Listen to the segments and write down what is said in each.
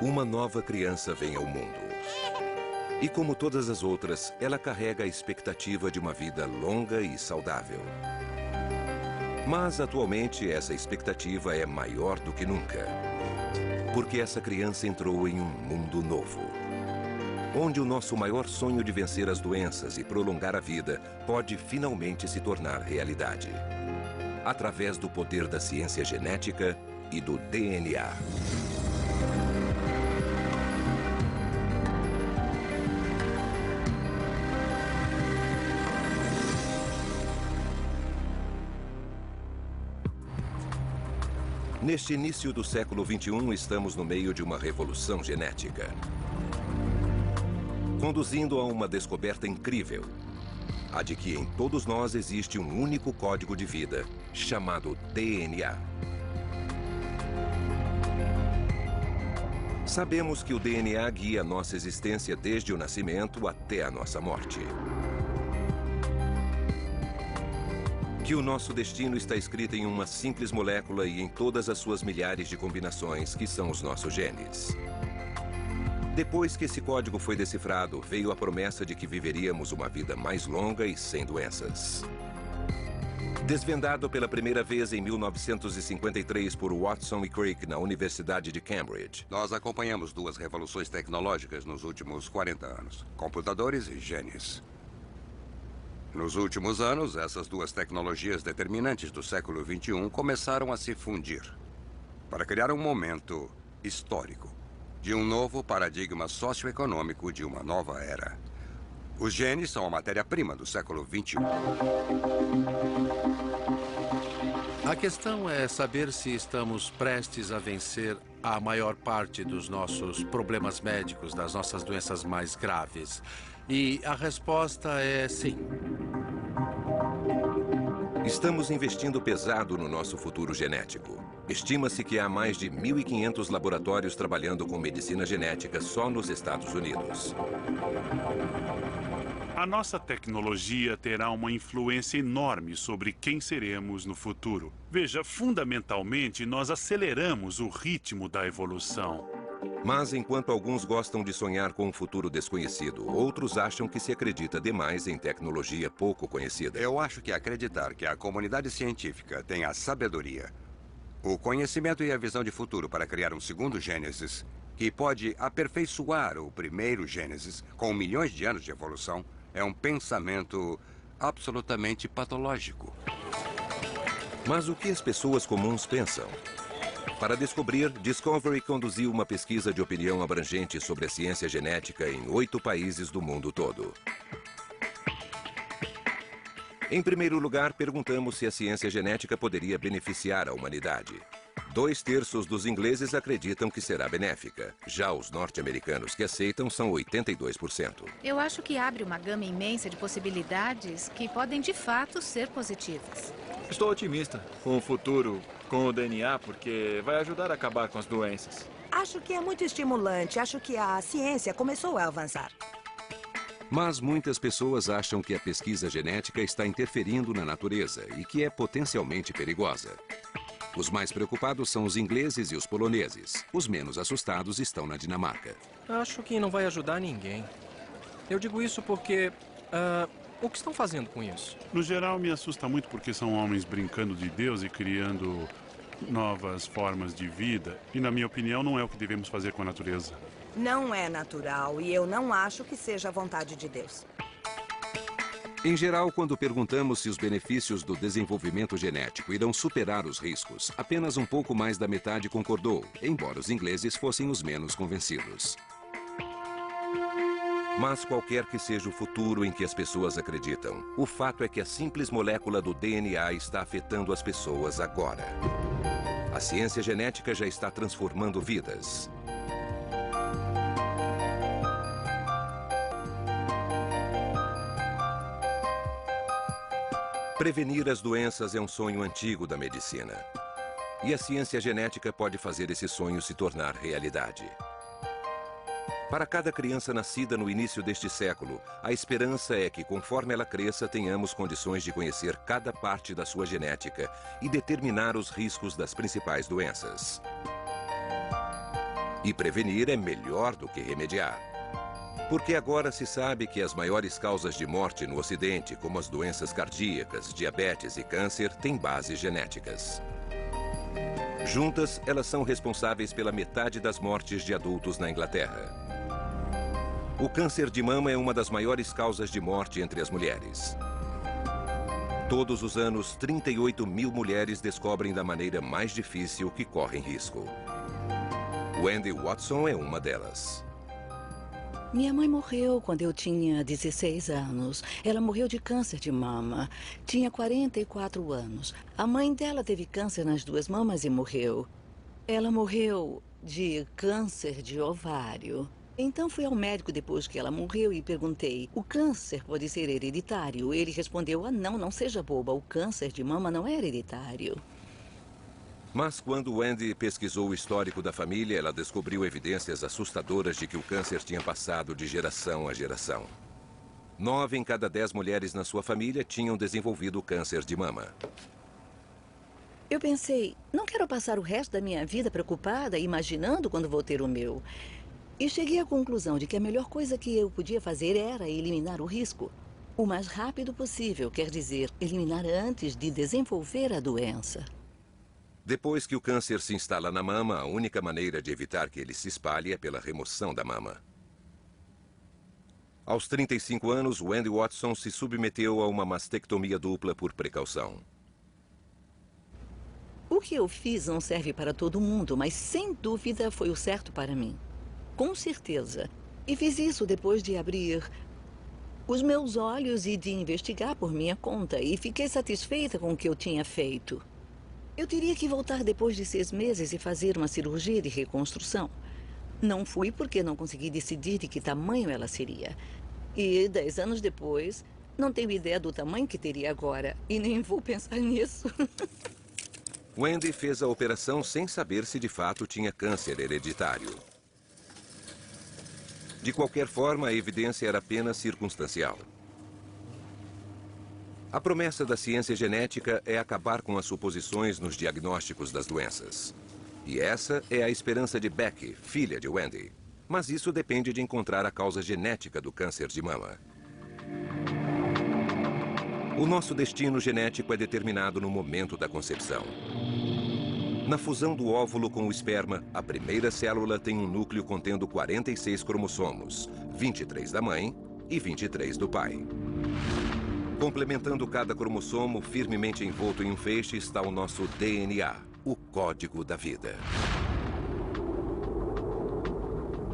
Uma nova criança vem ao mundo. E como todas as outras, ela carrega a expectativa de uma vida longa e saudável. Mas, atualmente, essa expectativa é maior do que nunca. Porque essa criança entrou em um mundo novo. Onde o nosso maior sonho de vencer as doenças e prolongar a vida pode finalmente se tornar realidade. Através do poder da ciência genética e do DNA. Neste início do século XXI, estamos no meio de uma revolução genética. Conduzindo a uma descoberta incrível. A de que em todos nós existe um único código de vida, chamado DNA. Sabemos que o DNA guia a nossa existência desde o nascimento até a nossa morte. Que o nosso destino está escrito em uma simples molécula e em todas as suas milhares de combinações, que são os nossos genes. Depois que esse código foi decifrado, veio a promessa de que viveríamos uma vida mais longa e sem doenças. Desvendado pela primeira vez em 1953 por Watson e Crick na Universidade de Cambridge. Nós acompanhamos duas revoluções tecnológicas nos últimos 40 anos. Computadores e genes. Nos últimos anos, essas duas tecnologias determinantes do século XXI começaram a se fundir para criar um momento histórico de um novo paradigma socioeconômico de uma nova era. Os genes são a matéria-prima do século XXI. A questão é saber se estamos prestes a vencer a maior parte dos nossos problemas médicos, das nossas doenças mais graves. E a resposta é sim. Estamos investindo pesado no nosso futuro genético. Estima-se que há mais de 1.500 laboratórios trabalhando com medicina genética só nos Estados Unidos. A nossa tecnologia terá uma influência enorme sobre quem seremos no futuro. Veja, fundamentalmente, nós aceleramos o ritmo da evolução. Mas enquanto alguns gostam de sonhar com um futuro desconhecido, outros acham que se acredita demais em tecnologia pouco conhecida. Eu acho que acreditar que a comunidade científica tem a sabedoria, o conhecimento e a visão de futuro para criar um segundo Gênesis, que pode aperfeiçoar o primeiro Gênesis com milhões de anos de evolução, é um pensamento absolutamente patológico. Mas o que as pessoas comuns pensam? Para descobrir, Discovery conduziu uma pesquisa de opinião abrangente sobre a ciência genética em 8 países do mundo todo. Em primeiro lugar, perguntamos se a ciência genética poderia beneficiar a humanidade. 2/3 dos ingleses acreditam que será benéfica. Já os norte-americanos que aceitam são 82%. Eu acho que abre uma gama imensa de possibilidades que podem, de fato, ser positivas. Estou otimista com o futuro, com o DNA, porque vai ajudar a acabar com as doenças. Acho que é muito estimulante. Acho que a ciência começou a avançar. Mas muitas pessoas acham que a pesquisa genética está interferindo na natureza e que é potencialmente perigosa. Os mais preocupados são os ingleses e os poloneses. Os menos assustados estão na Dinamarca. Acho que não vai ajudar ninguém. Eu digo isso porque... o que estão fazendo com isso? No geral, me assusta muito porque são homens brincando de Deus e criando novas formas de vida. E, na minha opinião, não é o que devemos fazer com a natureza. Não é natural e eu não acho que seja a vontade de Deus. Em geral, quando perguntamos se os benefícios do desenvolvimento genético irão superar os riscos, apenas um pouco mais da metade concordou, embora os ingleses fossem os menos convencidos. Mas qualquer que seja o futuro em que as pessoas acreditam, o fato é que a simples molécula do DNA está afetando as pessoas agora. A ciência genética já está transformando vidas. Prevenir as doenças é um sonho antigo da medicina. E a ciência genética pode fazer esse sonho se tornar realidade. Para cada criança nascida no início deste século, a esperança é que, conforme ela cresça, tenhamos condições de conhecer cada parte da sua genética e determinar os riscos das principais doenças. E prevenir é melhor do que remediar. Porque agora se sabe que as maiores causas de morte no Ocidente, como as doenças cardíacas, diabetes e câncer, têm bases genéticas. Juntas, elas são responsáveis pela metade das mortes de adultos na Inglaterra. O câncer de mama é uma das maiores causas de morte entre as mulheres. Todos os anos, 38 mil mulheres descobrem da maneira mais difícil que correm risco. Wendy Watson é uma delas. Minha mãe morreu quando eu tinha 16 anos. Ela morreu de câncer de mama. Tinha 44 anos. A mãe dela teve câncer nas duas mamas e morreu. Ela morreu de câncer de ovário. Então fui ao médico depois que ela morreu e perguntei: o câncer pode ser hereditário? Ele respondeu: não seja boba. O câncer de mama não é hereditário. Mas quando Wendy pesquisou o histórico da família, ela descobriu evidências assustadoras de que o câncer tinha passado de geração a geração. 9 em cada 10 mulheres na sua família tinham desenvolvido câncer de mama. Eu pensei, não quero passar o resto da minha vida preocupada, imaginando quando vou ter o meu. E cheguei à conclusão de que a melhor coisa que eu podia fazer era eliminar o risco. O mais rápido possível, quer dizer, eliminar antes de desenvolver a doença. Depois que o câncer se instala na mama, a única maneira de evitar que ele se espalhe é pela remoção da mama. Aos 35 anos, Wendy Watson se submeteu a uma mastectomia dupla por precaução. O que eu fiz não serve para todo mundo, mas sem dúvida foi o certo para mim. Com certeza. E fiz isso depois de abrir os meus olhos e de investigar por minha conta. E fiquei satisfeita com o que eu tinha feito. Eu teria que voltar depois de 6 meses e fazer uma cirurgia de reconstrução. Não fui porque não consegui decidir de que tamanho ela seria. E 10 anos depois, não tenho ideia do tamanho que teria agora. E nem vou pensar nisso. Wendy fez a operação sem saber se de fato tinha câncer hereditário. De qualquer forma, a evidência era apenas circunstancial. A promessa da ciência genética é acabar com as suposições nos diagnósticos das doenças. E essa é a esperança de Becky, filha de Wendy. Mas isso depende de encontrar a causa genética do câncer de mama. O nosso destino genético é determinado no momento da concepção. Na fusão do óvulo com o esperma, a primeira célula tem um núcleo contendo 46 cromossomos, 23 da mãe e 23 do pai. Complementando cada cromossomo, firmemente envolto em um feixe, está o nosso DNA, o código da vida.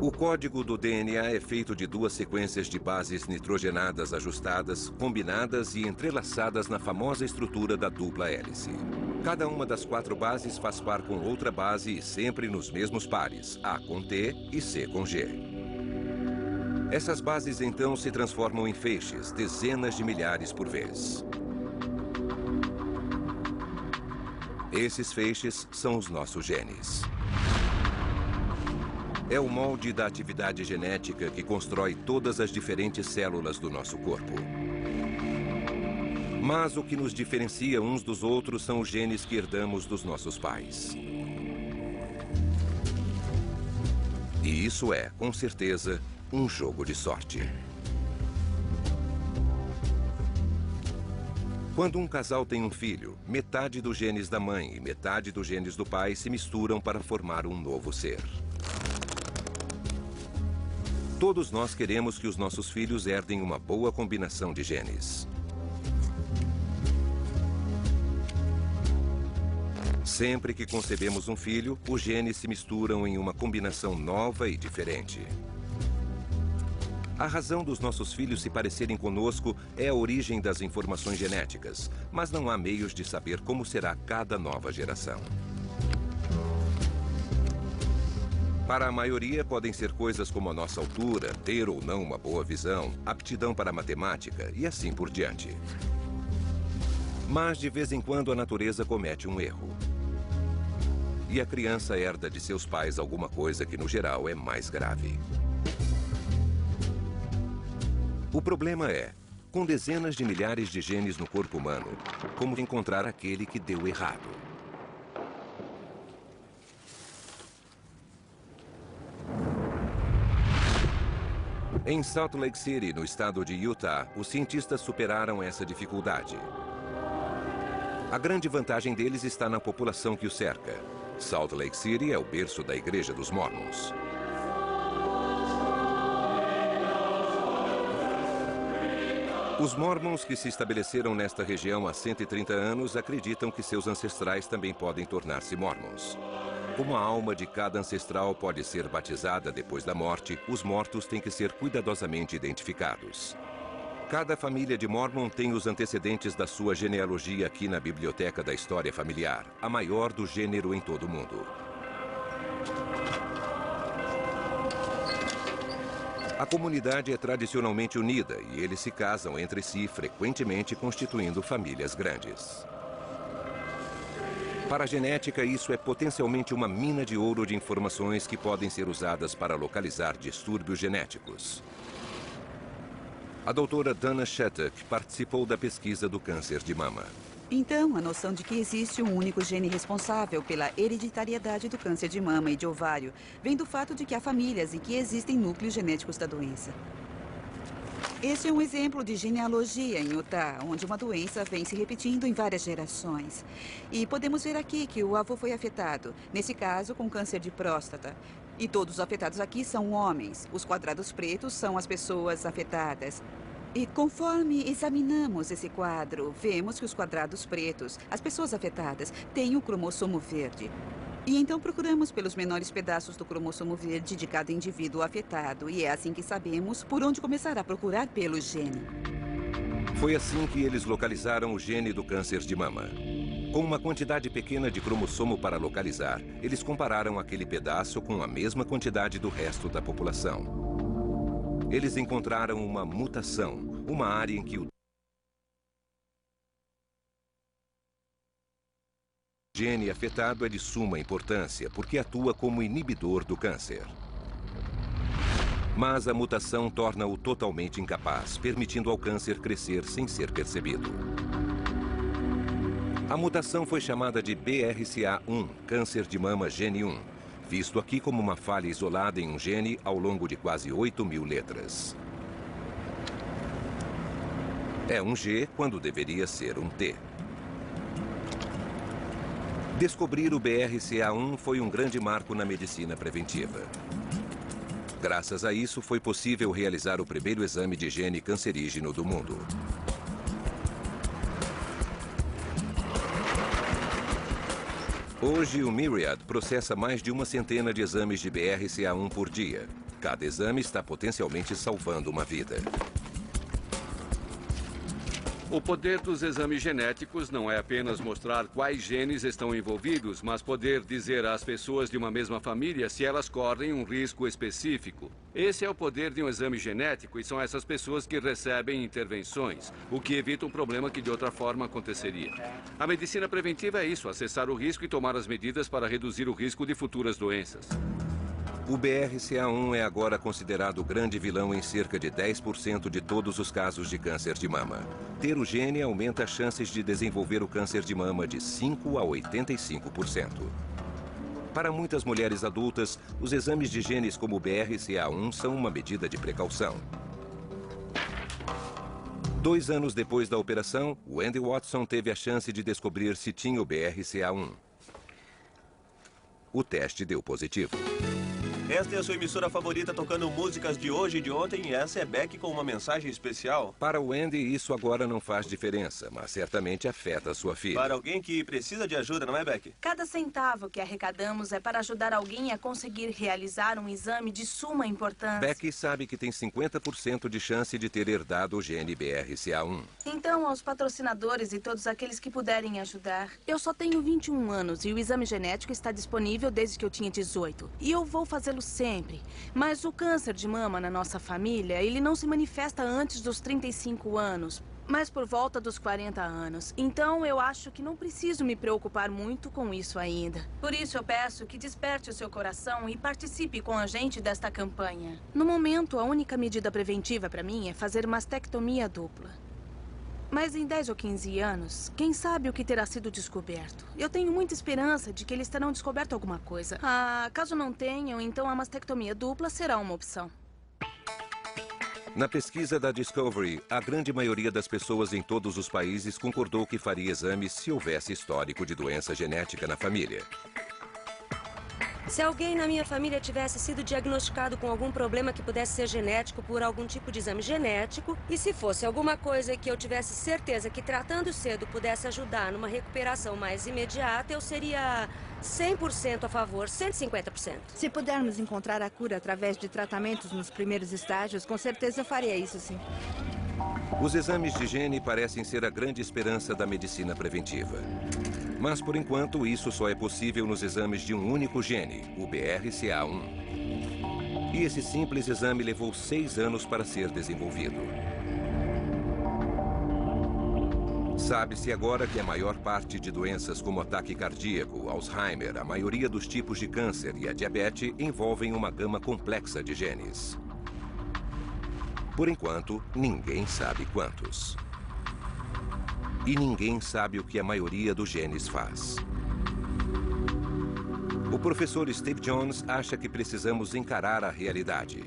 O código do DNA é feito de 2 sequências de bases nitrogenadas ajustadas, combinadas e entrelaçadas na famosa estrutura da dupla hélice. Cada uma das 4 bases faz par com outra base e sempre nos mesmos pares, A com T e C com G. Essas bases, então, se transformam em feixes, dezenas de milhares por vez. Esses feixes são os nossos genes. É o molde da atividade genética que constrói todas as diferentes células do nosso corpo. Mas o que nos diferencia uns dos outros são os genes que herdamos dos nossos pais. E isso é, com certeza, um jogo de sorte. Quando um casal tem um filho, metade dos genes da mãe e metade dos genes do pai se misturam para formar um novo ser. Todos nós queremos que os nossos filhos herdem uma boa combinação de genes. Sempre que concebemos um filho, os genes se misturam em uma combinação nova e diferente. A razão dos nossos filhos se parecerem conosco é a origem das informações genéticas, mas não há meios de saber como será cada nova geração. Para a maioria, podem ser coisas como a nossa altura, ter ou não uma boa visão, aptidão para matemática e assim por diante. Mas, de vez em quando, a natureza comete um erro. E a criança herda de seus pais alguma coisa que, no geral, é mais grave. O problema é, com dezenas de milhares de genes no corpo humano, como encontrar aquele que deu errado? Em Salt Lake City, no estado de Utah, os cientistas superaram essa dificuldade. A grande vantagem deles está na população que o cerca. Salt Lake City é o berço da Igreja dos Mormons. Os Mormons que se estabeleceram nesta região há 130 anos acreditam que seus ancestrais também podem tornar-se Mormons. Como a alma de cada ancestral pode ser batizada depois da morte, os mortos têm que ser cuidadosamente identificados. Cada família de Mormon tem os antecedentes da sua genealogia aqui na Biblioteca da História Familiar, a maior do gênero em todo o mundo. A comunidade é tradicionalmente unida e eles se casam entre si, frequentemente constituindo famílias grandes. Para a genética, isso é potencialmente uma mina de ouro de informações que podem ser usadas para localizar distúrbios genéticos. A doutora Dana Shattuck participou da pesquisa do câncer de mama. Então, a noção de que existe um único gene responsável pela hereditariedade do câncer de mama e de ovário vem do fato de que há famílias em que existem núcleos genéticos da doença. Este é um exemplo de genealogia em Utah, onde uma doença vem se repetindo em várias gerações. E podemos ver aqui que o avô foi afetado, nesse caso com câncer de próstata. E todos os afetados aqui são homens. Os quadrados pretos são as pessoas afetadas. E conforme examinamos esse quadro, vemos que os quadrados pretos, as pessoas afetadas, têm o cromossomo verde. E então procuramos pelos menores pedaços do cromossomo verde de cada indivíduo afetado. E é assim que sabemos por onde começar a procurar pelo gene. Foi assim que eles localizaram o gene do câncer de mama. Com uma quantidade pequena de cromossomo para localizar, eles compararam aquele pedaço com a mesma quantidade do resto da população. Eles encontraram uma mutação, uma área em que o gene afetado é de suma importância, porque atua como inibidor do câncer. Mas a mutação torna-o totalmente incapaz, permitindo ao câncer crescer sem ser percebido. A mutação foi chamada de BRCA1, câncer de mama gene 1, visto aqui como uma falha isolada em um gene ao longo de quase 8.000 letras. É um G quando deveria ser um T. Descobrir o BRCA1 foi um grande marco na medicina preventiva. Graças a isso, foi possível realizar o primeiro exame de gene cancerígeno do mundo. Hoje, o Myriad processa mais de 100 de exames de BRCA1 por dia. Cada exame está potencialmente salvando uma vida. O poder dos exames genéticos não é apenas mostrar quais genes estão envolvidos, mas poder dizer às pessoas de uma mesma família se elas correm um risco específico. Esse é o poder de um exame genético e são essas pessoas que recebem intervenções, o que evita um problema que de outra forma aconteceria. A medicina preventiva é isso, acessar o risco e tomar as medidas para reduzir o risco de futuras doenças. O BRCA1 é agora considerado o grande vilão em cerca de 10% de todos os casos de câncer de mama. Ter o gene aumenta as chances de desenvolver o câncer de mama de 5% a 85%. Para muitas mulheres adultas, os exames de genes como o BRCA1 são uma medida de precaução. 2 anos depois da operação, Wendy Watson teve a chance de descobrir se tinha o BRCA1. O teste deu positivo. Esta é a sua emissora favorita tocando músicas de hoje e de ontem, e essa é Beck com uma mensagem especial. Para Wendy, isso agora não faz diferença, mas certamente afeta a sua filha. Para alguém que precisa de ajuda, não é, Beck? Cada centavo que arrecadamos é para ajudar alguém a conseguir realizar um exame de suma importância. Beck sabe que tem 50% de chance de ter herdado o gene BRCA1. Então, aos patrocinadores e todos aqueles que puderem ajudar. Eu só tenho 21 anos e o exame genético está disponível desde que eu tinha 18. E eu vou fazê-lo sempre. Mas o câncer de mama na nossa família, ele não se manifesta antes dos 35 anos, mas por volta dos 40 anos. Então, eu acho que não preciso me preocupar muito com isso ainda. Por isso, eu peço que desperte o seu coração e participe com a gente desta campanha. No momento, a única medida preventiva para mim é fazer mastectomia dupla. Mas em 10 ou 15 anos, quem sabe o que terá sido descoberto? Eu tenho muita esperança de que eles terão descoberto alguma coisa. Caso não tenham, então a mastectomia dupla será uma opção. Na pesquisa da Discovery, a grande maioria das pessoas em todos os países concordou que faria exames se houvesse histórico de doença genética na família. Se alguém na minha família tivesse sido diagnosticado com algum problema que pudesse ser genético por algum tipo de exame genético, e se fosse alguma coisa que eu tivesse certeza que tratando cedo pudesse ajudar numa recuperação mais imediata, eu seria 100% a favor, 150%. Se pudermos encontrar a cura através de tratamentos nos primeiros estágios, com certeza eu faria isso, sim. Os exames de gene parecem ser a grande esperança da medicina preventiva. Mas, por enquanto, isso só é possível nos exames de um único gene, o BRCA1. E esse simples exame levou 6 anos para ser desenvolvido. Sabe-se agora que a maior parte de doenças como ataque cardíaco, Alzheimer, a maioria dos tipos de câncer e a diabetes envolvem uma gama complexa de genes. Por enquanto, ninguém sabe quantos. E ninguém sabe o que a maioria dos genes faz. O professor Steve Jones acha que precisamos encarar a realidade.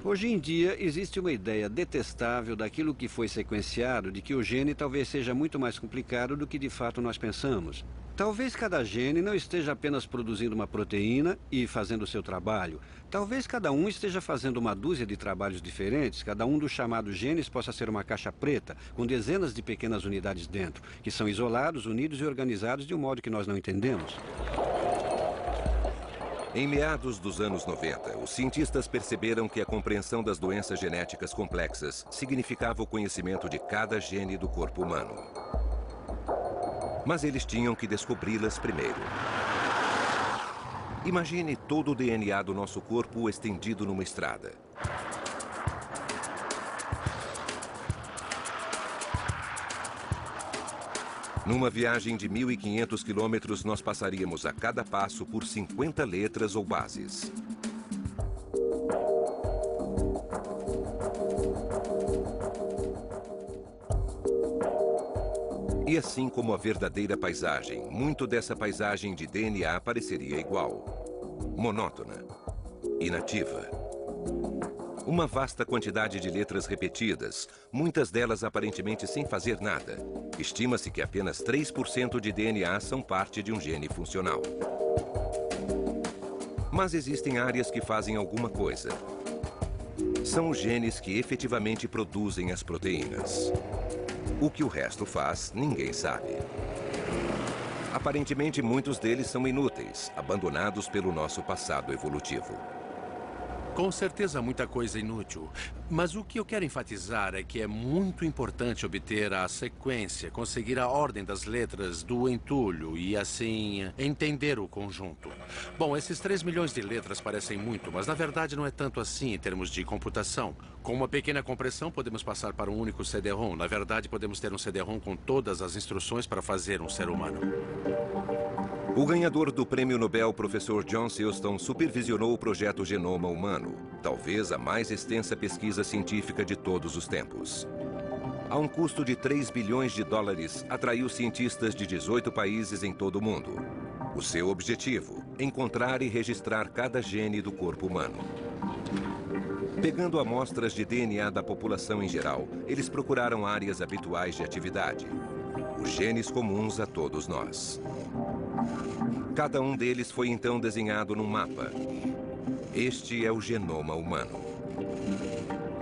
Hoje em dia, existe uma ideia detestável daquilo que foi sequenciado de que o gene talvez seja muito mais complicado do que de fato nós pensamos. Talvez cada gene não esteja apenas produzindo uma proteína e fazendo o seu trabalho. Talvez cada um esteja fazendo uma dúzia de trabalhos diferentes. Cada um dos chamados genes possa ser uma caixa preta, com dezenas de pequenas unidades dentro, que são isolados, unidos e organizados de um modo que nós não entendemos. Em meados dos anos 90, os cientistas perceberam que a compreensão das doenças genéticas complexas significava o conhecimento de cada gene do corpo humano. Mas eles tinham que descobri-las primeiro. Imagine todo o DNA do nosso corpo estendido numa estrada. Numa viagem de 1.500 quilômetros, nós passaríamos a cada passo por 50 letras ou bases. E assim como a verdadeira paisagem, muito dessa paisagem de DNA pareceria igual. Monótona. Inativa. Uma vasta quantidade de letras repetidas, muitas delas aparentemente sem fazer nada. Estima-se que apenas 3% de DNA são parte de um gene funcional. Mas existem áreas que fazem alguma coisa. São os genes que efetivamente produzem as proteínas. O que o resto faz, ninguém sabe. Aparentemente, muitos deles são inúteis, abandonados pelo nosso passado evolutivo. Com certeza, muita coisa inútil. Mas o que eu quero enfatizar é que é muito importante obter a sequência, conseguir a ordem das letras do entulho e, assim, entender o conjunto. Bom, esses 3 milhões de letras parecem muito, mas na verdade não é tanto assim em termos de computação. Com uma pequena compressão, podemos passar para um único CD-ROM. Na verdade, podemos ter um CD-ROM com todas as instruções para fazer um ser humano. O ganhador do Prêmio Nobel, professor John Silston, supervisionou o projeto Genoma Humano, talvez a mais extensa pesquisa científica de todos os tempos. A um custo de 3 bilhões de dólares, atraiu cientistas de 18 países em todo o mundo. O seu objetivo, encontrar e registrar cada gene do corpo humano. Pegando amostras de DNA da população em geral, eles procuraram áreas habituais de atividade. Os genes comuns a todos nós. Cada um deles foi então desenhado num mapa. Este é o genoma humano.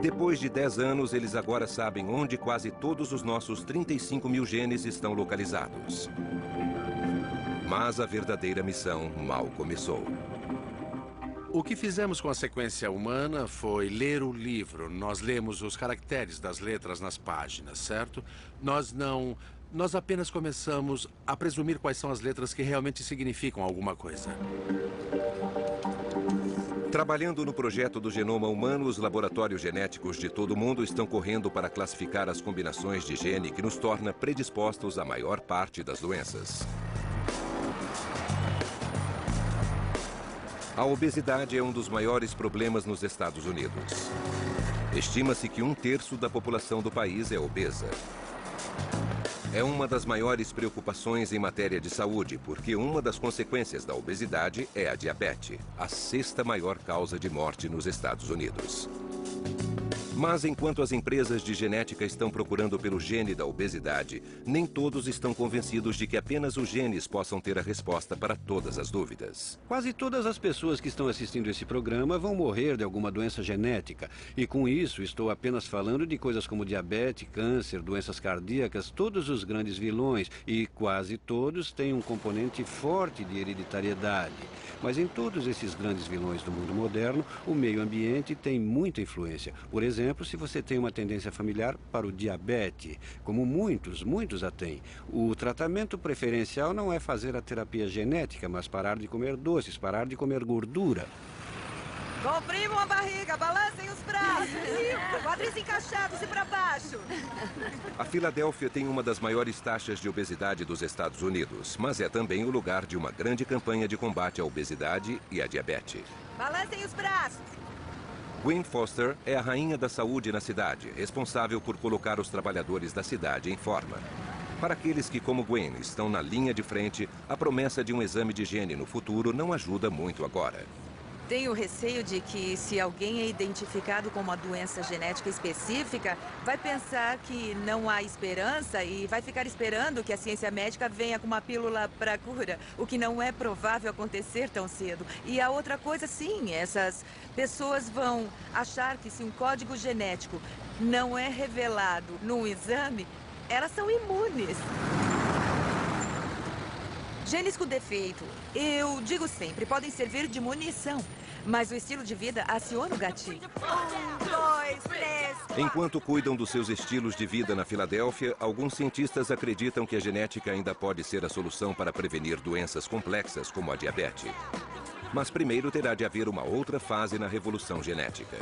Depois de 10 anos, eles agora sabem onde quase todos os nossos 35 mil genes estão localizados. Mas a verdadeira missão mal começou. O que fizemos com a sequência humana foi ler o livro. Nós lemos os caracteres das letras nas páginas, certo? Nós apenas começamos a presumir quais são as letras que realmente significam alguma coisa. Trabalhando no projeto do genoma humano, os laboratórios genéticos de todo o mundo estão correndo para classificar as combinações de gene que nos torna predispostos à maior parte das doenças. A obesidade é um dos maiores problemas nos Estados Unidos. Estima-se que 1/3 da população do país é obesa. É uma das maiores preocupações em matéria de saúde, porque uma das consequências da obesidade é a diabetes, a 6ª maior causa de morte nos Estados Unidos. Mas enquanto as empresas de genética estão procurando pelo gene da obesidade, nem todos estão convencidos de que apenas os genes possam ter a resposta para todas as dúvidas. Quase todas as pessoas que estão assistindo esse programa vão morrer de alguma doença genética. E com isso, estou apenas falando de coisas como diabetes, câncer, doenças cardíacas, todos os grandes vilões. E quase todos têm um componente forte de hereditariedade. Mas em todos esses grandes vilões do mundo moderno, o meio ambiente tem muita influência. Por exemplo, se você tem uma tendência familiar para o diabetes, como muitos a têm, o tratamento preferencial não é fazer a terapia genética, mas parar de comer doces, parar de comer gordura. Comprimam a barriga, balancem os braços. Isso, quadris encaixados e para baixo. A Filadélfia tem uma das maiores taxas de obesidade dos Estados Unidos, mas é também o lugar de uma grande campanha de combate à obesidade e à diabetes. Balancem os braços. Gwen Foster é a rainha da saúde na cidade, responsável por colocar os trabalhadores da cidade em forma. Para aqueles que, como Gwen, estão na linha de frente, a promessa de um exame de gene no futuro não ajuda muito agora. Tenho receio de que, se alguém é identificado com uma doença genética específica, vai pensar que não há esperança e vai ficar esperando que a ciência médica venha com uma pílula para cura, o que não é provável acontecer tão cedo. E a outra coisa, sim, essas pessoas vão achar que, se um código genético não é revelado num exame, elas são imunes. Genes com defeito, eu digo sempre, podem servir de munição. Mas o estilo de vida aciona o gatilho. 1, 2, 3, 4. Enquanto cuidam dos seus estilos de vida na Filadélfia, alguns cientistas acreditam que a genética ainda pode ser a solução para prevenir doenças complexas como a diabetes. Mas primeiro terá de haver uma outra fase na revolução genética.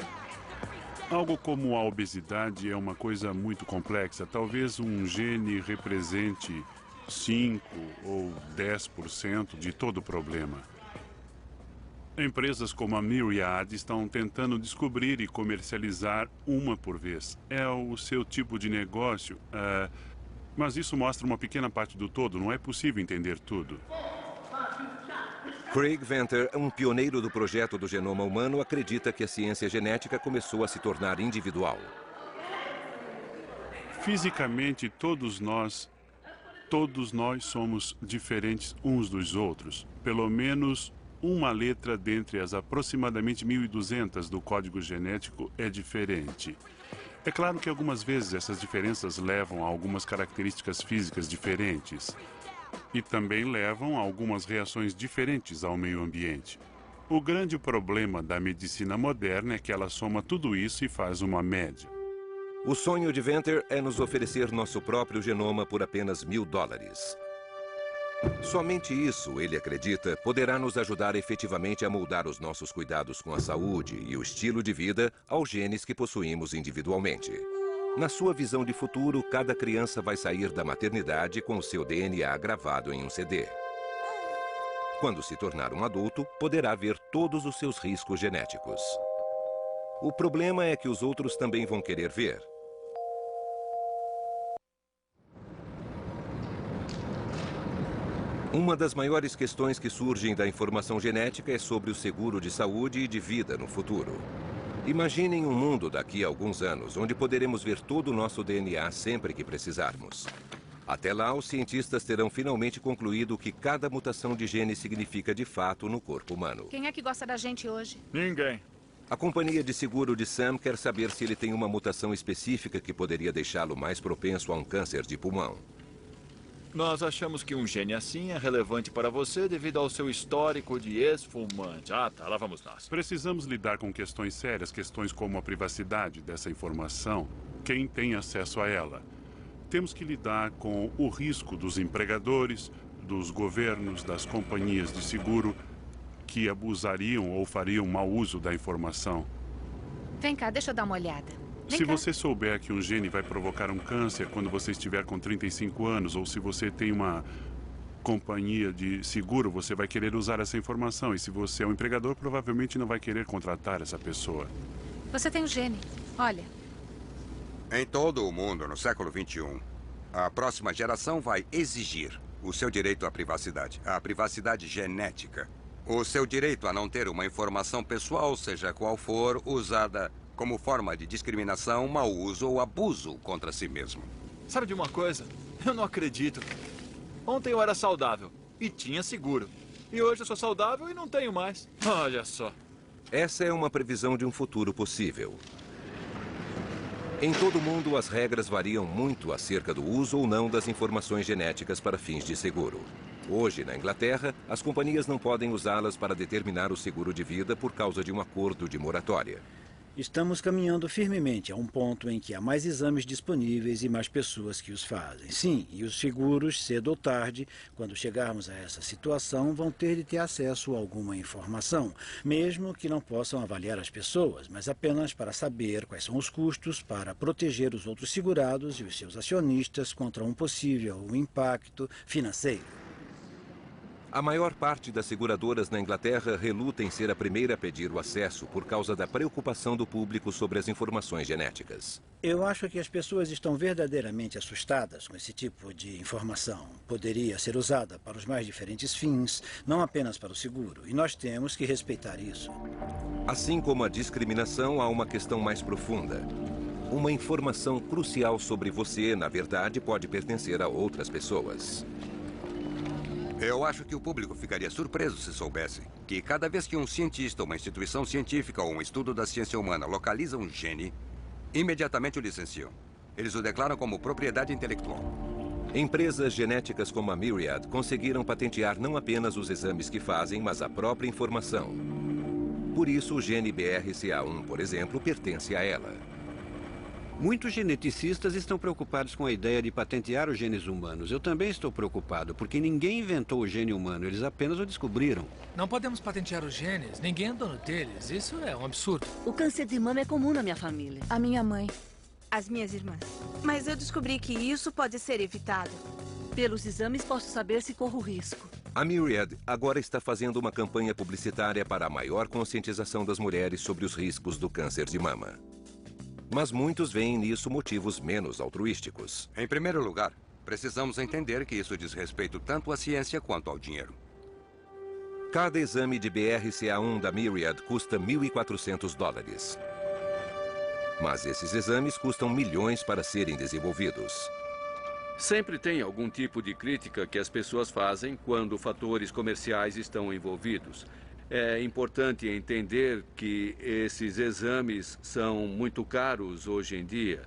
Algo como a obesidade é uma coisa muito complexa. Talvez um gene represente 5 ou 10% de todo o problema. Empresas como a Myriad estão tentando descobrir e comercializar uma por vez. É o seu tipo de negócio, mas isso mostra uma pequena parte do todo. Não é possível entender tudo. Craig Venter, um pioneiro do projeto do genoma humano, acredita que a ciência genética começou a se tornar individual. Fisicamente, todos nós somos diferentes uns dos outros. Pelo menos uma letra dentre as aproximadamente 1.200 do código genético é diferente. É claro que algumas vezes essas diferenças levam a algumas características físicas diferentes e também levam a algumas reações diferentes ao meio ambiente. O grande problema da medicina moderna é que ela soma tudo isso e faz uma média. O sonho de Venter é nos oferecer nosso próprio genoma por apenas $1.000. Somente isso, ele acredita, poderá nos ajudar efetivamente a moldar os nossos cuidados com a saúde e o estilo de vida aos genes que possuímos individualmente. Na sua visão de futuro, cada criança vai sair da maternidade com o seu DNA gravado em um CD. Quando se tornar um adulto, poderá ver todos os seus riscos genéticos. O problema é que os outros também vão querer ver. Uma das maiores questões que surgem da informação genética é sobre o seguro de saúde e de vida no futuro. Imaginem um mundo daqui a alguns anos, onde poderemos ver todo o nosso DNA sempre que precisarmos. Até lá, os cientistas terão finalmente concluído o que cada mutação de gene significa de fato no corpo humano. Quem é que gosta da gente hoje? Ninguém. A companhia de seguro de Sam quer saber se ele tem uma mutação específica que poderia deixá-lo mais propenso a um câncer de pulmão. Nós achamos que um gene assim é relevante para você devido ao seu histórico de ex-fumante. Ah, tá, lá vamos nós. Precisamos lidar com questões sérias, questões como a privacidade dessa informação, quem tem acesso a ela. Temos que lidar com o risco dos empregadores, dos governos, das companhias de seguro que abusariam ou fariam mau uso da informação. Vem cá, deixa eu dar uma olhada. Se você souber que um gene vai provocar um câncer quando você estiver com 35 anos, ou se você tem uma companhia de seguro, você vai querer usar essa informação. E se você é um empregador, provavelmente não vai querer contratar essa pessoa. Você tem um gene. Olha. Em todo o mundo, no século XXI, a próxima geração vai exigir o seu direito à privacidade, a privacidade genética. O seu direito a não ter uma informação pessoal, seja qual for, usada como forma de discriminação, mau uso ou abuso contra si mesmo. Sabe de uma coisa? Eu não acredito. Ontem eu era saudável e tinha seguro. E hoje eu sou saudável e não tenho mais. Olha só. Essa é uma previsão de um futuro possível. Em todo o mundo, as regras variam muito acerca do uso ou não das informações genéticas para fins de seguro. Hoje, na Inglaterra, as companhias não podem usá-las para determinar o seguro de vida por causa de um acordo de moratória. Estamos caminhando firmemente a um ponto em que há mais exames disponíveis e mais pessoas que os fazem. Sim, e os seguros, cedo ou tarde, quando chegarmos a essa situação, vão ter de ter acesso a alguma informação, mesmo que não possam avaliar as pessoas, mas apenas para saber quais são os custos para proteger os outros segurados e os seus acionistas contra um possível impacto financeiro. A maior parte das seguradoras na Inglaterra reluta em ser a primeira a pedir o acesso por causa da preocupação do público sobre as informações genéticas. Eu acho que as pessoas estão verdadeiramente assustadas com esse tipo de informação. Poderia ser usada para os mais diferentes fins, não apenas para o seguro, e nós temos que respeitar isso. Assim como a discriminação, há uma questão mais profunda. Uma informação crucial sobre você, na verdade, pode pertencer a outras pessoas. Eu acho que o público ficaria surpreso se soubesse que cada vez que um cientista, uma instituição científica ou um estudo da ciência humana localiza um gene, imediatamente o licenciam. Eles o declaram como propriedade intelectual. Empresas genéticas como a Myriad conseguiram patentear não apenas os exames que fazem, mas a própria informação. Por isso, o gene BRCA1, por exemplo, pertence a ela. Muitos geneticistas estão preocupados com a ideia de patentear os genes humanos. Eu também estou preocupado, porque ninguém inventou o gene humano, eles apenas o descobriram. Não podemos patentear os genes, ninguém é dono deles. Isso é um absurdo. O câncer de mama é comum na minha família. A minha mãe. As minhas irmãs. Mas eu descobri que isso pode ser evitado. Pelos exames, posso saber se corro risco. A Myriad agora está fazendo uma campanha publicitária para a maior conscientização das mulheres sobre os riscos do câncer de mama. Mas muitos veem nisso motivos menos altruísticos. Em primeiro lugar, precisamos entender que isso diz respeito tanto à ciência quanto ao dinheiro. Cada exame de BRCA1 da Myriad custa $1.400. Mas esses exames custam milhões para serem desenvolvidos. Sempre tem algum tipo de crítica que as pessoas fazem quando fatores comerciais estão envolvidos. É importante entender que esses exames são muito caros hoje em dia.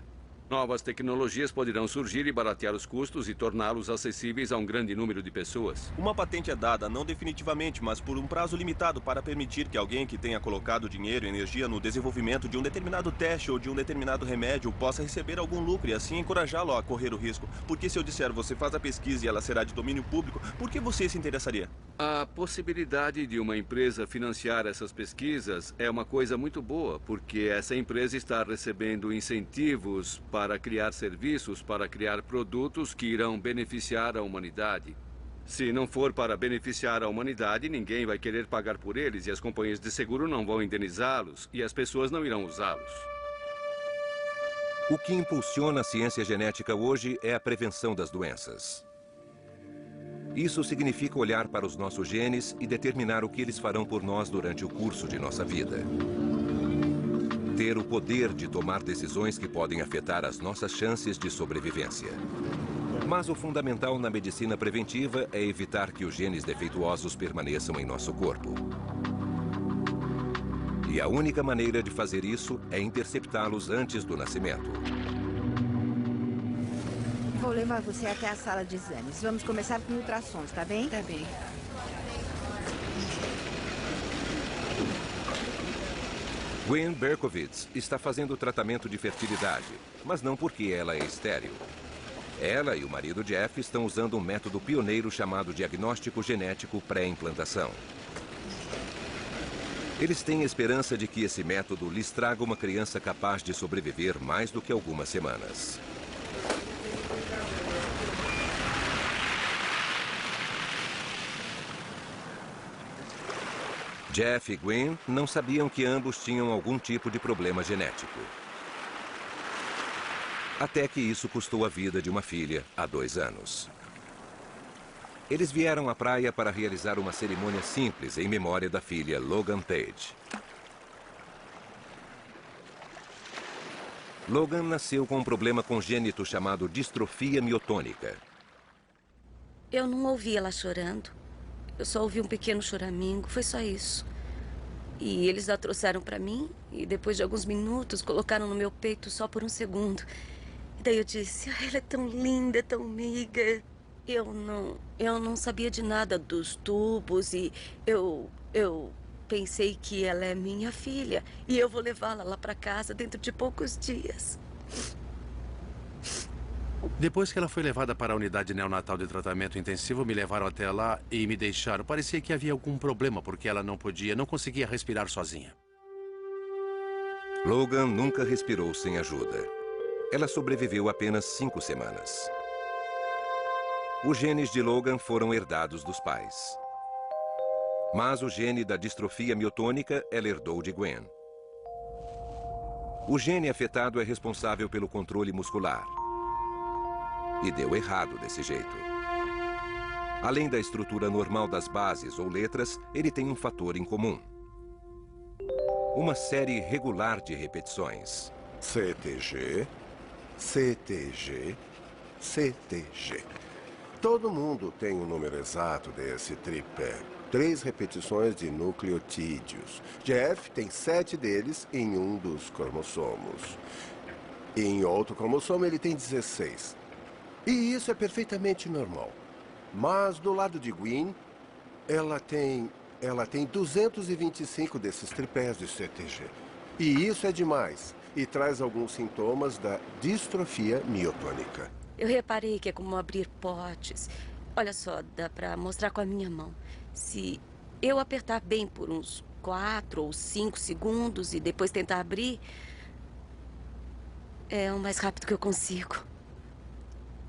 Novas tecnologias poderão surgir e baratear os custos e torná-los acessíveis a um grande número de pessoas. Uma patente é dada, não definitivamente, mas por um prazo limitado para permitir que alguém que tenha colocado dinheiro e energia no desenvolvimento de um determinado teste ou de um determinado remédio possa receber algum lucro e assim encorajá-lo a correr o risco. Porque se eu disser você faz a pesquisa e ela será de domínio público, por que você se interessaria? A possibilidade de uma empresa financiar essas pesquisas é uma coisa muito boa, porque essa empresa está recebendo incentivos para criar serviços, para criar produtos que irão beneficiar a humanidade. Se não for para beneficiar a humanidade, ninguém vai querer pagar por eles e as companhias de seguro não vão indenizá-los e as pessoas não irão usá-los. O que impulsiona a ciência genética hoje é a prevenção das doenças. Isso significa olhar para os nossos genes e determinar o que eles farão por nós durante o curso de nossa vida. Ter o poder de tomar decisões que podem afetar as nossas chances de sobrevivência. Mas o fundamental na medicina preventiva é evitar que os genes defeituosos permaneçam em nosso corpo. E a única maneira de fazer isso é interceptá-los antes do nascimento. Vou levar você até a sala de exames. Vamos começar com ultrassons, tá bem? Tá bem. Gwen Berkowitz está fazendo tratamento de fertilidade, mas não porque ela é estéril. Ela e o marido Jeff estão usando um método pioneiro chamado diagnóstico genético pré-implantação. Eles têm esperança de que esse método lhes traga uma criança capaz de sobreviver mais do que algumas semanas. Jeff e Gwen não sabiam que ambos tinham algum tipo de problema genético. Até que isso custou a vida de uma filha há 2 anos. Eles vieram à praia para realizar uma cerimônia simples em memória da filha Logan Page. Logan nasceu com um problema congênito chamado distrofia miotônica. Eu não ouvi ela chorando. Eu só ouvi um pequeno choramingo, foi só isso. E eles a trouxeram para mim e depois de alguns minutos colocaram no meu peito só por um segundo. E daí eu disse, ela é tão linda, tão meiga. Eu não sabia de nada dos tubos e eu pensei que ela é minha filha e eu vou levá-la lá para casa dentro de poucos dias. Depois que ela foi levada para a unidade neonatal de tratamento intensivo, me levaram até lá e me deixaram. Parecia que havia algum problema porque ela não conseguia respirar sozinha. Logan nunca respirou sem ajuda. Ela sobreviveu apenas 5 semanas. Os genes de Logan foram herdados dos pais. Mas o gene da distrofia miotônica ela herdou de Gwen. O gene afetado é responsável pelo controle muscular. E deu errado desse jeito. Além da estrutura normal das bases ou letras, ele tem um fator em comum. Uma série regular de repetições. CTG, CTG, CTG. Todo mundo tem um número exato desse tripé. 3 repetições de nucleotídeos. Jeff tem 7 deles em um dos cromossomos. Em outro cromossomo ele tem 16. E isso é perfeitamente normal. Mas do lado de Gwen, ela tem 225 desses tripés de CTG. E isso é demais. E traz alguns sintomas da distrofia miotônica. Eu reparei que é como abrir potes. Olha só, dá pra mostrar com a minha mão. Se eu apertar bem por uns 4 ou 5 segundos e depois tentar abrir, é o mais rápido que eu consigo.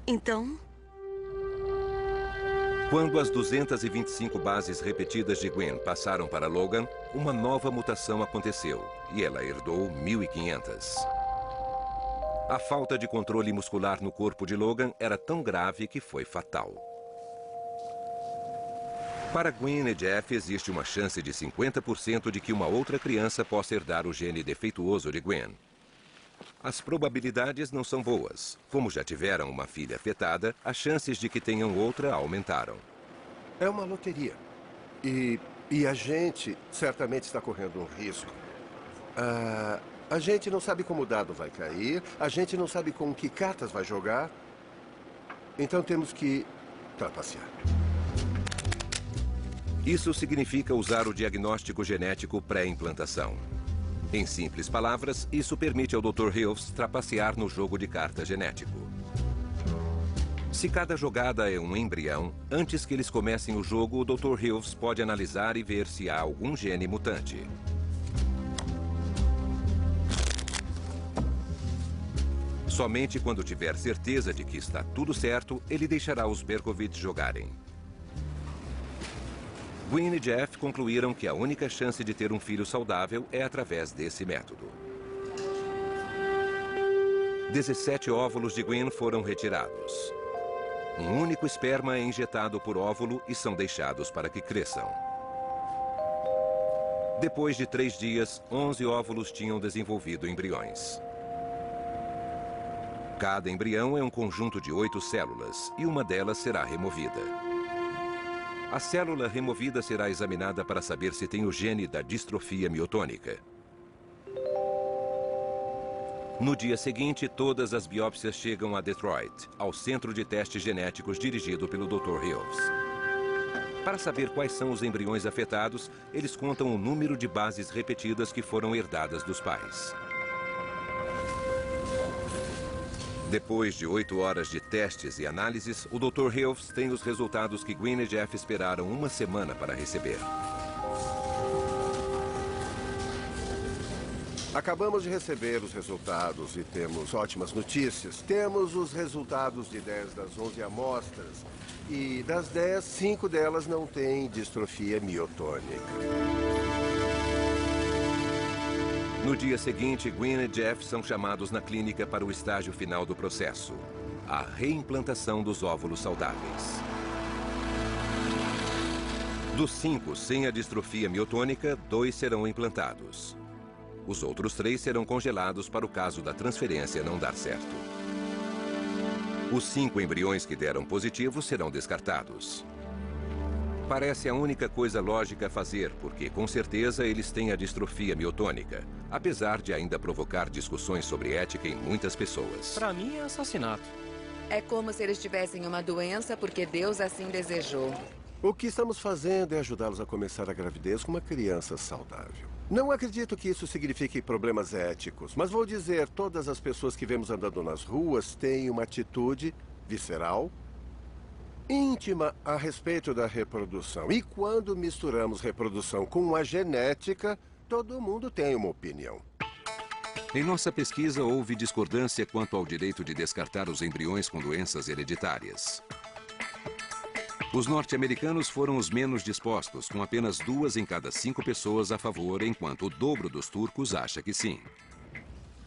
Então... Quando as 225 bases repetidas de Gwen passaram para Logan, uma nova mutação aconteceu e ela herdou 1.500. A falta de controle muscular no corpo de Logan era tão grave que foi fatal. Para Gwen e Jeff, existe uma chance de 50% de que uma outra criança possa herdar o gene defeituoso de Gwen. As probabilidades não são boas. Como já tiveram uma filha afetada, as chances de que tenham outra aumentaram. É uma loteria. E a gente certamente está correndo um risco. A gente não sabe como o dado vai cair, a gente não sabe com que cartas vai jogar. Então temos que trapacear. Isso significa usar o diagnóstico genético pré-implantação. Em simples palavras, isso permite ao Dr. Hills trapacear no jogo de carta genético. Se cada jogada é um embrião, antes que eles comecem o jogo, o Dr. Hills pode analisar e ver se há algum gene mutante. Somente quando tiver certeza de que está tudo certo, ele deixará os Berkovitz jogarem. Gwen e Jeff concluíram que a única chance de ter um filho saudável é através desse método. 17 óvulos de Gwen foram retirados. Um único esperma é injetado por óvulo e são deixados para que cresçam. Depois de 3 dias, 11 óvulos tinham desenvolvido embriões. Cada embrião é um conjunto de 8 células e uma delas será removida. A célula removida será examinada para saber se tem o gene da distrofia miotônica. No dia seguinte, todas as biópsias chegam a Detroit, ao centro de testes genéticos dirigido pelo Dr. Hills. Para saber quais são os embriões afetados, eles contam o número de bases repetidas que foram herdadas dos pais. Depois de 8 horas de testes e análises, o Dr. Hills tem os resultados que Gwen e Jeff esperaram uma semana para receber. Acabamos de receber os resultados e temos ótimas notícias. Temos os resultados de 10 das 11 amostras. E das 10, 5 delas não têm distrofia miotônica. No dia seguinte, Gwen e Jeff são chamados na clínica para o estágio final do processo, a reimplantação dos óvulos saudáveis. Dos 5 sem a distrofia miotônica, 2 serão implantados. Os outros 3 serão congelados para o caso da transferência não dar certo. Os 5 embriões que deram positivo serão descartados. Parece a única coisa lógica a fazer, porque com certeza eles têm a distrofia miotônica, apesar de ainda provocar discussões sobre ética em muitas pessoas. Para mim é assassinato. É como se eles tivessem uma doença porque Deus assim desejou. O que estamos fazendo é ajudá-los a começar a gravidez com uma criança saudável. Não acredito que isso signifique problemas éticos, mas vou dizer, todas as pessoas que vemos andando nas ruas têm uma atitude visceral, íntima a respeito da reprodução. E quando misturamos reprodução com a genética, todo mundo tem uma opinião. Em nossa pesquisa, houve discordância quanto ao direito de descartar os embriões com doenças hereditárias. Os norte-americanos foram os menos dispostos, com apenas 2 em cada 5 pessoas a favor, enquanto o dobro dos turcos acha que sim.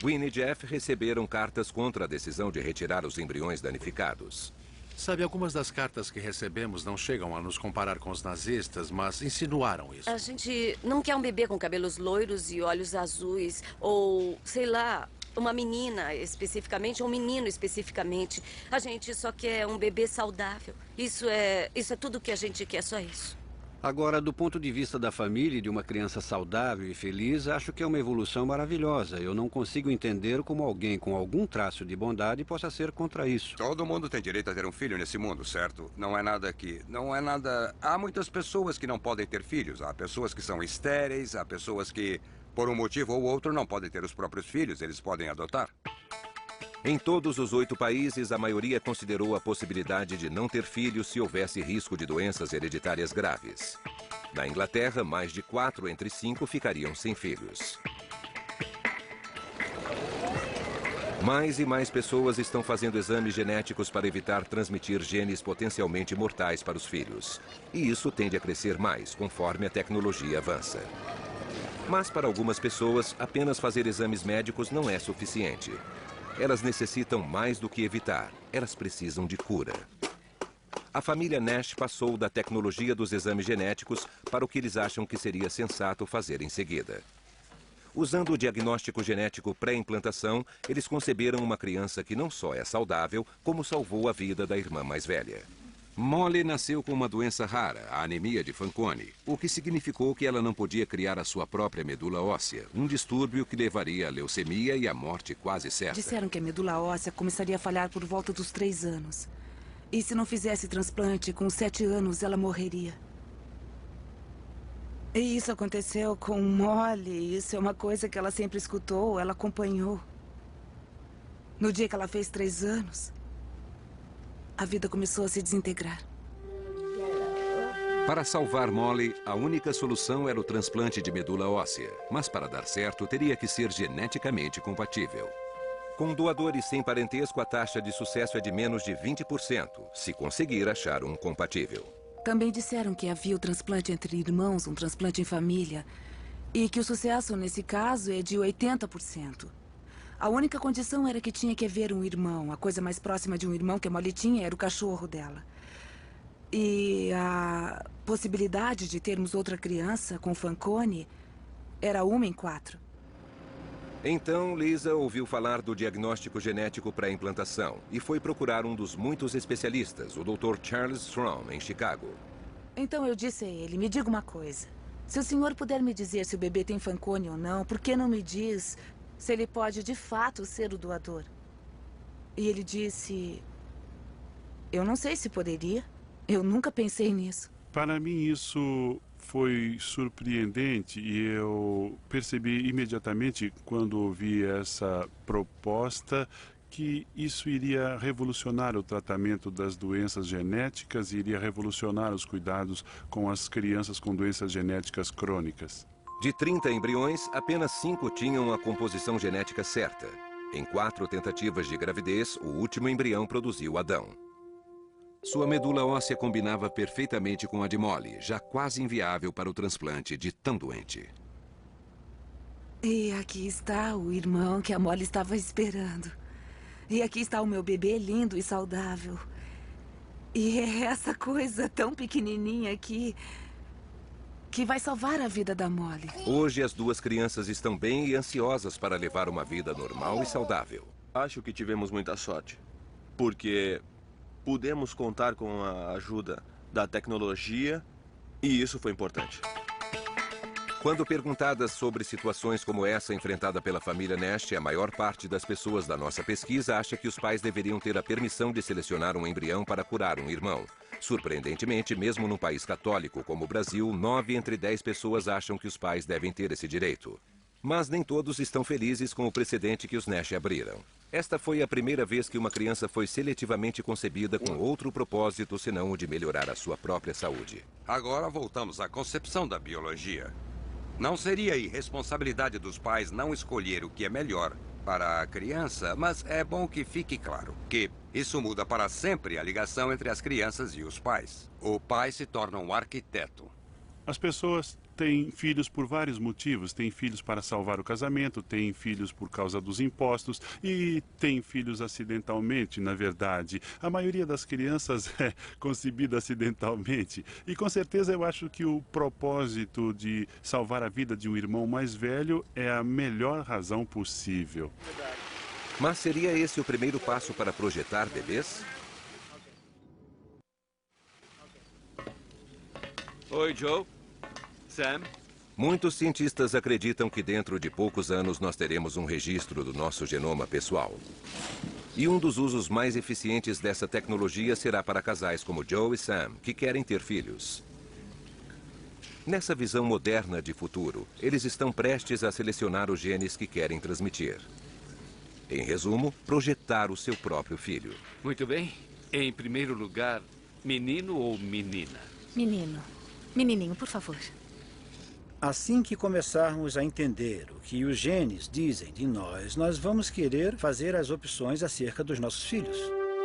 Wynne e Jeff receberam cartas contra a decisão de retirar os embriões danificados. Sabe, algumas das cartas que recebemos não chegam a nos comparar com os nazistas, mas insinuaram isso. A gente não quer um bebê com cabelos loiros e olhos azuis, ou, sei lá, uma menina especificamente, ou um menino especificamente. A gente só quer um bebê saudável. Isso é tudo que a gente quer, só isso. Agora, do ponto de vista da família e de uma criança saudável e feliz, acho que é uma evolução maravilhosa. Eu não consigo entender como alguém com algum traço de bondade possa ser contra isso. Todo mundo tem direito a ter um filho nesse mundo, certo? Não é nada que... Não é nada... Há muitas pessoas que não podem ter filhos. Há pessoas que são estéreis, há pessoas que, por um motivo ou outro, não podem ter os próprios filhos. Eles podem adotar. Em todos os 8 países, a maioria considerou a possibilidade de não ter filhos se houvesse risco de doenças hereditárias graves. Na Inglaterra, mais de 4 entre 5 ficariam sem filhos. Mais e mais pessoas estão fazendo exames genéticos para evitar transmitir genes potencialmente mortais para os filhos. E isso tende a crescer mais conforme a tecnologia avança. Mas para algumas pessoas, apenas fazer exames médicos não é suficiente. Elas necessitam mais do que evitar. Elas precisam de cura. A família Nash passou da tecnologia dos exames genéticos para o que eles acham que seria sensato fazer em seguida. Usando o diagnóstico genético pré-implantação, eles conceberam uma criança que não só é saudável, como salvou a vida da irmã mais velha. Molly nasceu com uma doença rara, a anemia de Fanconi, o que significou que ela não podia criar a sua própria medula óssea, um distúrbio que levaria à leucemia e à morte quase certa. Disseram que a medula óssea começaria a falhar por volta dos 3 anos. E se não fizesse transplante, com 7 anos ela morreria. E isso aconteceu com Molly. Isso é uma coisa que ela sempre escutou, ela acompanhou. No dia que ela fez 3 anos, a vida começou a se desintegrar. Para salvar Molly, a única solução era o transplante de medula óssea. Mas para dar certo, teria que ser geneticamente compatível. Com doadores sem parentesco, a taxa de sucesso é de menos de 20%, se conseguir achar um compatível. Também disseram que havia o transplante entre irmãos, um transplante em família, e que o sucesso nesse caso é de 80%. A única condição era que tinha que haver um irmão. A coisa mais próxima de um irmão que a Molly tinha era o cachorro dela. E a possibilidade de termos outra criança com Fanconi era 1 em 4. Então, Lisa ouviu falar do diagnóstico genético pré-implantação e foi procurar um dos muitos especialistas, o Dr. Charles Strom, em Chicago. Então eu disse a ele, me diga uma coisa. Se o senhor puder me dizer se o bebê tem Fanconi ou não, por que não me diz se ele pode de fato ser o doador? E ele disse, eu não sei se poderia. Eu nunca pensei nisso. Para mim isso foi surpreendente e eu percebi imediatamente quando ouvi essa proposta que isso iria revolucionar o tratamento das doenças genéticas e iria revolucionar os cuidados com as crianças com doenças genéticas crônicas. De 30 embriões, apenas 5 tinham a composição genética certa. Em 4 tentativas de gravidez, o último embrião produziu Adão. Sua medula óssea combinava perfeitamente com a de Molly, já quase inviável para o transplante de tão doente. E aqui está o irmão que a Molly estava esperando. E aqui está o meu bebê lindo e saudável. E é essa coisa tão pequenininha aqui que vai salvar a vida da Molly. Hoje, as duas crianças estão bem e ansiosas para levar uma vida normal e saudável. Acho que tivemos muita sorte, porque pudemos contar com a ajuda da tecnologia e isso foi importante. Quando perguntadas sobre situações como essa enfrentada pela família Nash, a maior parte das pessoas da nossa pesquisa acha que os pais deveriam ter a permissão de selecionar um embrião para curar um irmão. Surpreendentemente, mesmo num país católico como o Brasil, 9 entre 10 pessoas acham que os pais devem ter esse direito. Mas nem todos estão felizes com o precedente que os Nash abriram. Esta foi a primeira vez que uma criança foi seletivamente concebida com outro propósito senão o de melhorar a sua própria saúde. Agora voltamos à concepção da biologia. Não seria irresponsabilidade dos pais não escolher o que é melhor para a criança, mas é bom que fique claro que isso muda para sempre a ligação entre as crianças e os pais. O pai se torna um arquiteto. As pessoas têm filhos por vários motivos. Têm filhos para salvar o casamento, têm filhos por causa dos impostos e têm filhos acidentalmente, na verdade. A maioria das crianças é concebida acidentalmente. E com certeza eu acho que o propósito de salvar a vida de um irmão mais velho é a melhor razão possível. Mas seria esse o primeiro passo para projetar bebês? Oi, Joe. Sam? Muitos cientistas acreditam que dentro de poucos anos nós teremos um registro do nosso genoma pessoal. E um dos usos mais eficientes dessa tecnologia será para casais como Joe e Sam, que querem ter filhos. Nessa visão moderna de futuro, eles estão prestes a selecionar os genes que querem transmitir. Em resumo, projetar o seu próprio filho. Muito bem. Em primeiro lugar, menino ou menina? Menino. Menininho, por favor. Assim que começarmos a entender o que os genes dizem de nós, nós vamos querer fazer as opções acerca dos nossos filhos.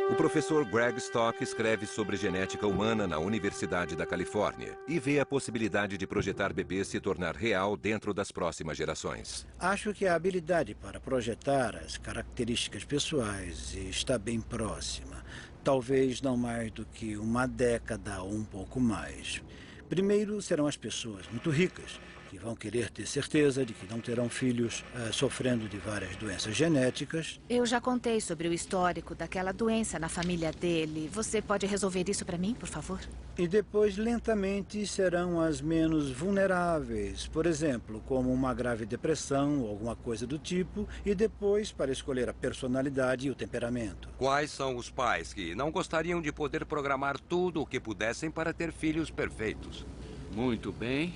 O professor Greg Stock escreve sobre genética humana na Universidade da Califórnia e vê a possibilidade de projetar bebês se tornar real dentro das próximas gerações. Acho que a habilidade para projetar as características pessoais está bem próxima. Talvez não mais do que uma década ou um pouco mais. Primeiro serão as pessoas muito ricas, que vão querer ter certeza de que não terão filhos sofrendo de várias doenças genéticas. Eu já contei sobre o histórico daquela doença na família dele. Você pode resolver isso para mim, por favor? E depois, lentamente, serão as menos vulneráveis. Por exemplo, como uma grave depressão ou alguma coisa do tipo. E depois, para escolher a personalidade e o temperamento. Quais são os pais que não gostariam de poder programar tudo o que pudessem para ter filhos perfeitos? Muito bem.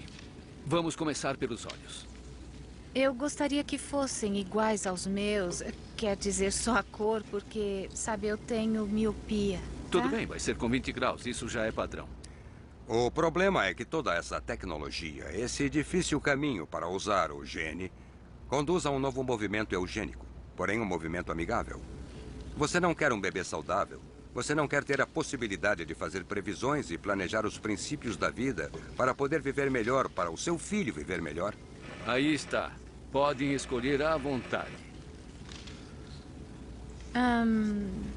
Vamos começar pelos olhos. Eu gostaria que fossem iguais aos meus. Quer dizer, só a cor, porque, sabe, eu tenho miopia. Tudo bem, vai ser com 20 graus. Isso já é padrão. O problema é que toda essa tecnologia, esse difícil caminho para usar o gene, conduz a um novo movimento eugênico, porém um movimento amigável. Você não quer um bebê saudável. Você não quer ter a possibilidade de fazer previsões e planejar os princípios da vida para poder viver melhor, para o seu filho viver melhor? Aí está. Podem escolher à vontade.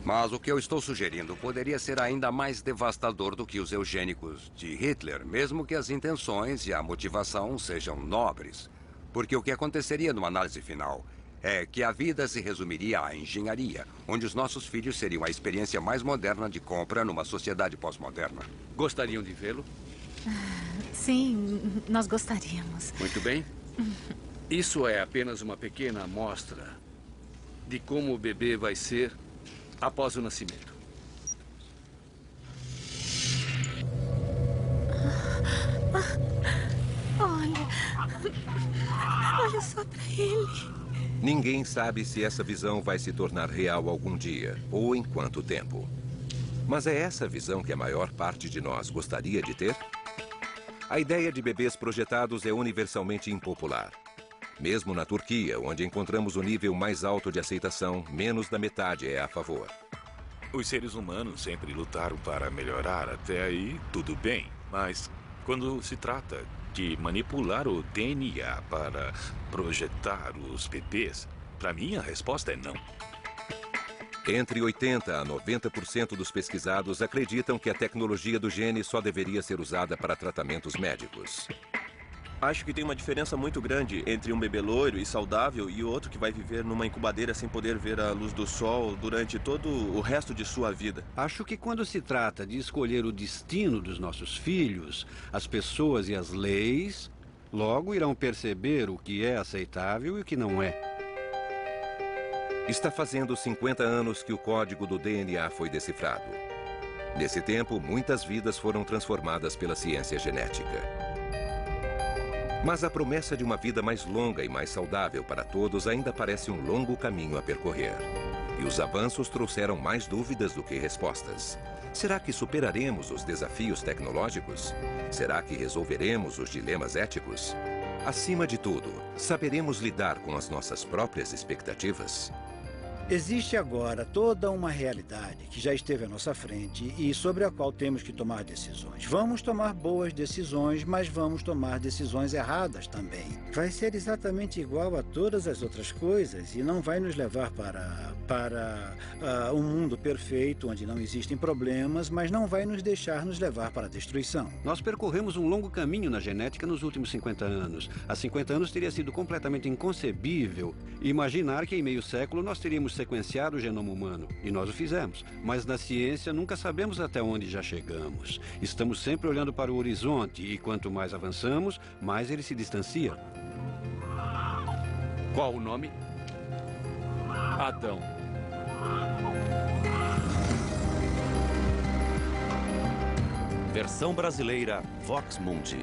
Mas o que eu estou sugerindo poderia ser ainda mais devastador do que os eugênicos de Hitler, mesmo que as intenções e a motivação sejam nobres. Porque o que aconteceria numa análise final é que a vida se resumiria à engenharia, onde os nossos filhos seriam a experiência mais moderna de compra numa sociedade pós-moderna. Gostariam de vê-lo? Sim, nós gostaríamos. Muito bem. Isso é apenas uma pequena amostra de como o bebê vai ser após o nascimento. Olha só pra ele. Ninguém sabe se essa visão vai se tornar real algum dia, ou em quanto tempo. Mas é essa visão que a maior parte de nós gostaria de ter? A ideia de bebês projetados é universalmente impopular. Mesmo na Turquia, onde encontramos o nível mais alto de aceitação, menos da metade é a favor. Os seres humanos sempre lutaram para melhorar, até aí tudo bem. Mas quando se trata de manipular o DNA para projetar os bebês, para mim a resposta é não. Entre 80% a 90% dos pesquisados acreditam que a tecnologia do gene só deveria ser usada para tratamentos médicos. Acho que tem uma diferença muito grande entre um bebê loiro e saudável e outro que vai viver numa incubadeira sem poder ver a luz do sol durante todo o resto de sua vida. Acho que quando se trata de escolher o destino dos nossos filhos, as pessoas e as leis, logo irão perceber o que é aceitável e o que não é. Está fazendo 50 anos que o código do DNA foi decifrado. Nesse tempo, muitas vidas foram transformadas pela ciência genética. Mas a promessa de uma vida mais longa e mais saudável para todos ainda parece um longo caminho a percorrer. E os avanços trouxeram mais dúvidas do que respostas. Será que superaremos os desafios tecnológicos? Será que resolveremos os dilemas éticos? Acima de tudo, saberemos lidar com as nossas próprias expectativas? Existe agora toda uma realidade que já esteve à nossa frente e sobre a qual temos que tomar decisões. Vamos tomar boas decisões, mas vamos tomar decisões erradas também. Vai ser exatamente igual a todas as outras coisas e não vai nos levar para um mundo perfeito, onde não existem problemas, mas não vai nos deixar nos levar para a destruição. Nós percorremos um longo caminho na genética nos últimos 50 anos. Há 50 anos teria sido completamente inconcebível imaginar que em meio século nós teríamos sequenciar o genoma humano, e nós o fizemos. Mas na ciência nunca sabemos até onde já chegamos. Estamos sempre olhando para o horizonte, e quanto mais avançamos, mais ele se distancia. Qual o nome? Adão. Versão brasileira Vox Mundi.